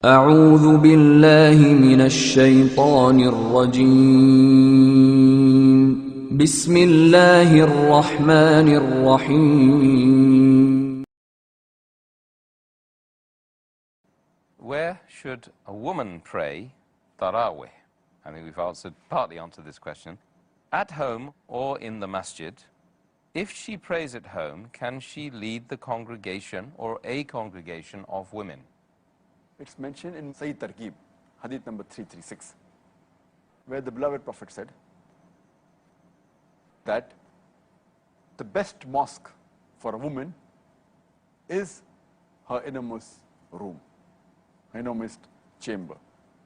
أعوذ بالله من الشيطان الرجيم بسم الله الرحمن الرحيم. Where should a woman pray Taraweeh? I think we've partly answered this question. At home or in the masjid? If she prays at home, can she lead the congregation or a congregation of women? It's mentioned in Syed Targhib, hadith number 336, where the beloved Prophet said that the best mosque for a woman is her innermost room, her innermost chamber.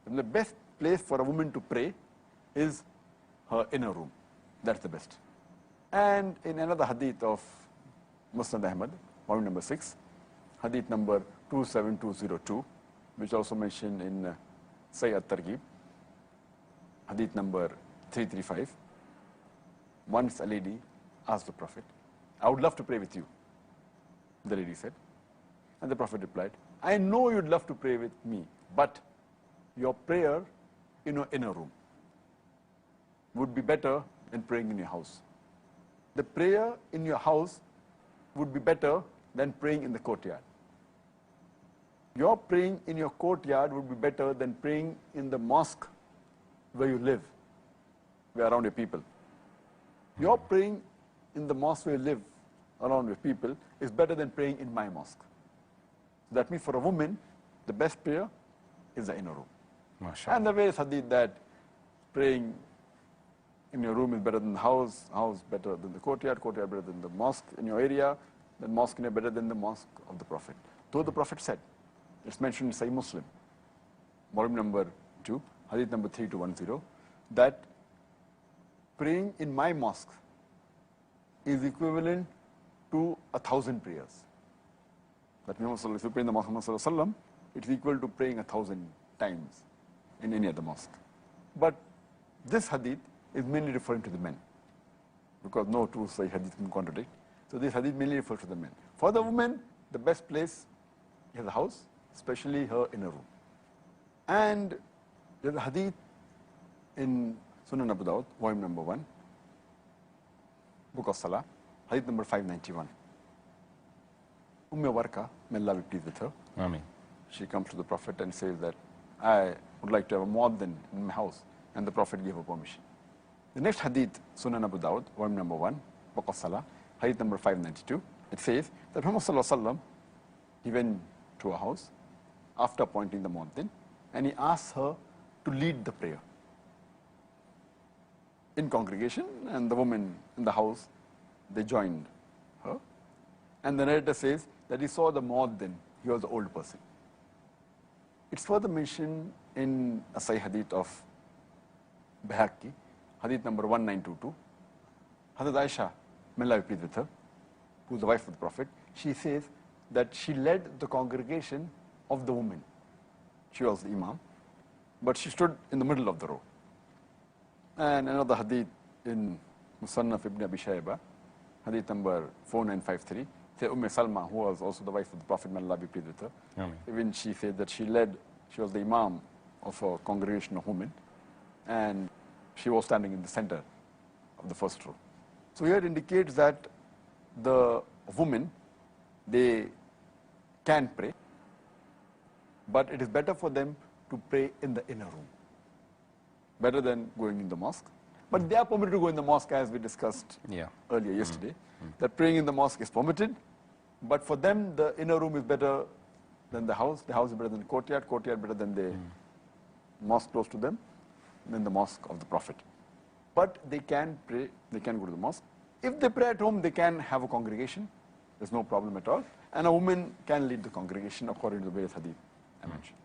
And the best place for a woman to pray is her inner room. That's the best. And in another hadith of Musnad Ahmed, volume number 6, hadith number 27202, which also mentioned in Sayyid Targhib, hadith number 335. Once a lady asked the Prophet, I would love to pray with you, the lady said. And the Prophet replied, I know you'd love to pray with me, but your prayer in your inner room would be better than praying in your house. The prayer in your house would be better than praying in the courtyard. Your praying in your courtyard would be better than praying in the mosque where you live, where around your people. Your praying in the mosque where you live, around your people, is better than praying in my mosque. That means for a woman, the best prayer is the inner room. MashaAllah. And the various hadith that praying in your room is better than the house better than the courtyard better than the mosque in your area, then mosque in your better than the mosque of the Prophet. Though the Prophet said, it's mentioned in Sahih Muslim, volume number 2, hadith number 3210, that praying in my mosque is equivalent to 1,000 prayers. That means if you pray in the mosque of Muhammad, it's equal to praying 1,000 times in any other mosque. But this hadith is mainly referring to the men, because no two Sahih hadith can contradict. So this hadith mainly refers to the men. For the women, the best place is the house, especially her inner room. And there's a hadith in Sunan Abu Dawud, volume number 1, book of Salah, hadith number 591. Warqa, may Allah be pleased with her. Ameen. She comes to the Prophet and says that, I would like to have a muaddin in my house. And the Prophet gave her permission. The next hadith, Sunan Abu Dawud, volume number 1, book of Salah, hadith number 592, it says that Muhammad sallallahu alaihi wasallam, he went to a house after appointing the muaddin, and he asked her to lead the prayer in congregation, and the women in the house, they joined her. And the narrator says that he saw the muaddin, he was an old person. It's further mentioned in a Sahih hadith of Bayhaqi, hadith number 1922. Hazrat Aisha, may Allah be pleased with her, who is the wife of the Prophet, she says that she led the congregation of the women. She was the imam, but she stood in the middle of the row. And another hadith in Musannaf ibn Abi Shayba, hadith number 4953, Salma, who was also the wife of the Prophet, may Allah be pleased with her. Ameen. Even she said that she was the imam of a congregation of women, and she was standing in the center of the first row. So here it indicates that the women, they can pray, but it is better for them to pray in the inner room, better than going in the mosque. But they are permitted to go in the mosque, as we discussed earlier yesterday, that praying in the mosque is permitted, but for them the inner room is better than the house is better than the courtyard better than the mosque close to them, than the mosque of the Prophet. But they can pray, they can go to the mosque. If they pray at home, they can have a congregation, there's no problem at all, and a woman can lead the congregation according to the various hadith I mentioned.